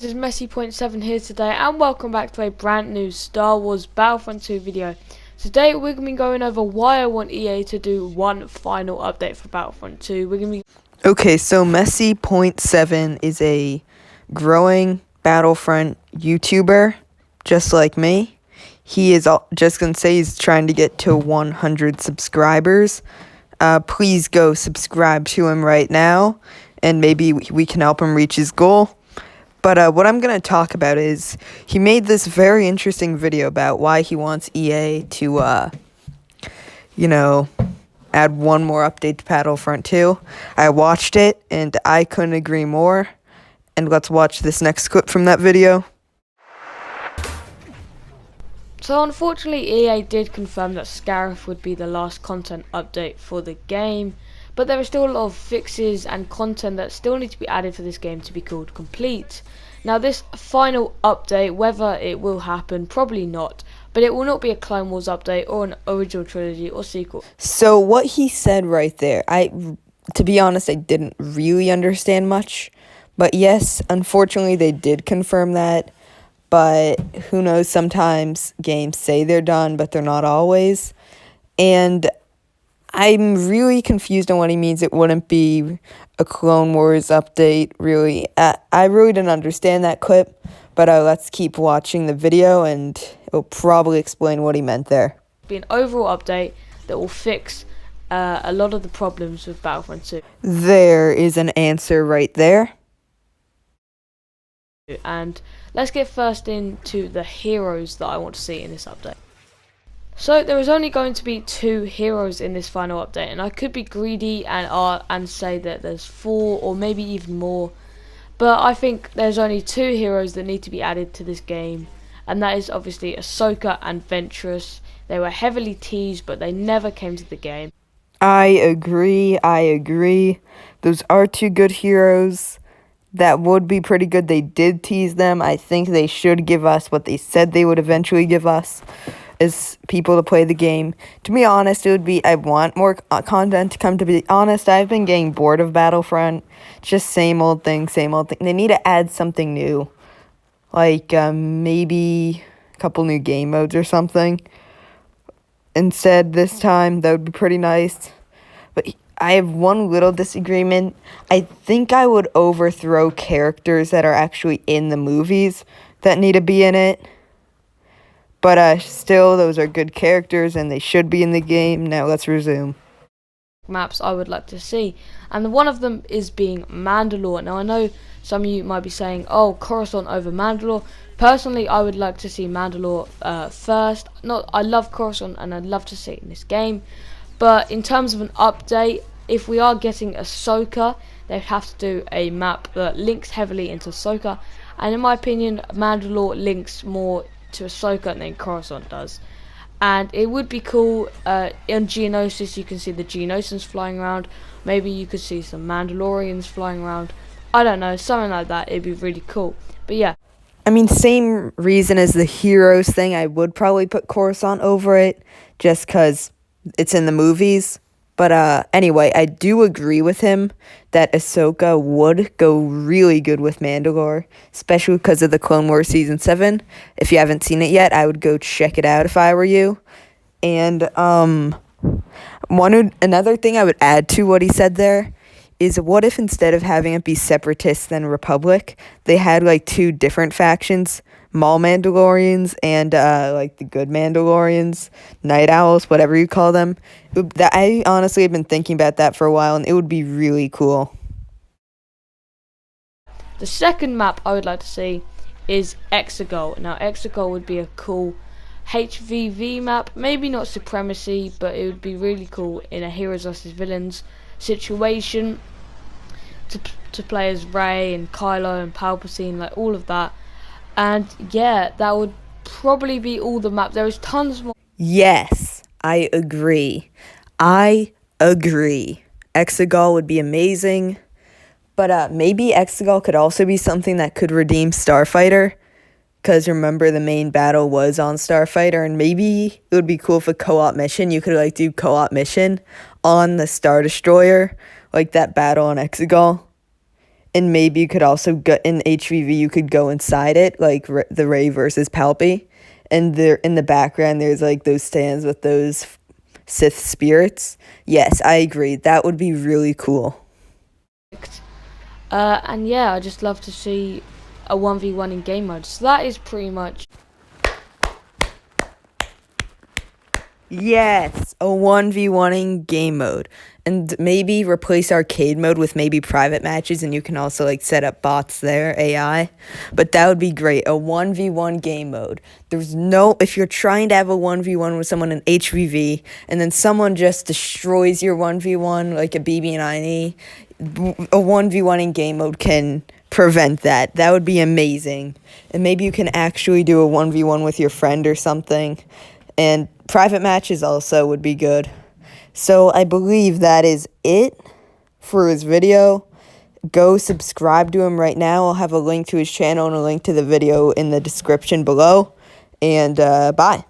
This is Messy.7 here today, and welcome back to a brand new Star Wars Battlefront 2 video. Today we're going to be going over why I want EA to do one final update for Battlefront 2. Okay, so Messy.7 is a growing Battlefront YouTuber, just like me. He is just gonna say he's trying to get to 100 subscribers. Please go subscribe to him right now, and maybe we can help him reach his goal. But what I'm gonna talk about is he made this very interesting video about why he wants EA to, add one more update to Battlefront 2. I watched it, and I couldn't agree more. And let's watch this next clip from that video. So unfortunately EA did confirm that Scarif would be the last content update for the game, but there are still a lot of fixes and content that still need to be added for this game to be called complete. Now this final update, whether it will happen, probably not, but it will not be a Clone Wars update or an original trilogy or sequel. So what he said right there, to be honest, I didn't really understand much. But yes, unfortunately they did confirm that. But who knows, sometimes games say they're done, but they're not always. And I'm really confused on what he means. It wouldn't be a Clone Wars update, really. I really didn't understand that clip, but let's keep watching the video, and it'll probably explain what he meant there. Be an overall update that will fix a lot of the problems with Battlefront 2. There is an answer right there. And let's get first into the heroes that I want to see in this update. So there is only going to be 2 heroes in this final update, and I could be greedy and say that there's 4 or maybe even more, but I think there's only 2 heroes that need to be added to this game, and that is obviously Ahsoka and Ventress. They were heavily teased, but they never came to the game. I agree. Those are 2 good heroes. That would be pretty good. They did tease them. I think they should give us what they said they would eventually give us as people to play the game. To be honest, I want more content to come. To be honest, I've been getting bored of Battlefront. Just same old thing. They need to add something new. Like maybe a couple new game modes or something. Instead this time, that would be pretty nice. But I have one little disagreement. I think I would overthrow characters that are actually in the movies that need to be in it. But still, those are good characters and they should be in the game. Now let's resume. Maps I would like to see, and one of them is being Mandalore. Now I know some of you might be saying, oh, Coruscant over Mandalore. Personally, I would like to see Mandalore first. I love Coruscant and I'd love to see it in this game, but in terms of an update, if we are getting Ahsoka, they have to do a map that links heavily into Ahsoka, and in my opinion Mandalore links more to Ahsoka than Coruscant does. And it would be cool, in Geonosis you can see the Geonosians flying around, maybe you could see some Mandalorians flying around, I don't know, something like that. It'd be really cool. But yeah, I mean, same reason as the heroes thing, I would probably put Coruscant over it, just because it's in the movies. But anyway, I do agree with him that Ahsoka would go really good with Mandalore, especially because of the Clone Wars Season 7. If you haven't seen it yet, I would go check it out if I were you. And another thing I would add to what he said there is, what if instead of having it be Separatists then Republic, they had like 2 different factions, Maul Mandalorians and like the good Mandalorians, Night Owls, whatever you call them. I honestly have been thinking about that for a while, and it would be really cool. the second map I would like to see is Exegol. Now Exegol would be a cool HVV map, maybe not Supremacy, but it would be really cool in a heroes versus villains situation to play as Rey and Kylo and Palpatine, like all of that. And yeah, that would probably be all the maps. There is tons more. Yes, I agree. Exegol would be amazing. But maybe Exegol could also be something that could redeem Starfighter. Because remember, the main battle was on Starfighter. And maybe it would be cool if a co-op mission, you could do co-op mission on the Star Destroyer. Like that battle on Exegol. And maybe you could also go in HVV. You could go inside it, like the Ray versus Palpy, and there in the background there's like those stands with those Sith spirits. Yes, I agree. That would be really cool. And yeah, I just love to see a 1v1 in game mode. So that is pretty much. Yes, a 1v1 in game mode. And maybe replace arcade mode with maybe private matches, and you can also like set up bots there, AI. But that would be great. A 1v1 game mode. If you're trying to have a 1v1 with someone in HVV and then someone just destroys your 1v1 like a BB9E, a 1v1 in game mode can prevent that. That would be amazing. And maybe you can actually do a 1v1 with your friend or something. And private matches also would be good. So I believe that is it for his video. Go subscribe to him right now. I'll have a link to his channel and a link to the video in the description below. And bye.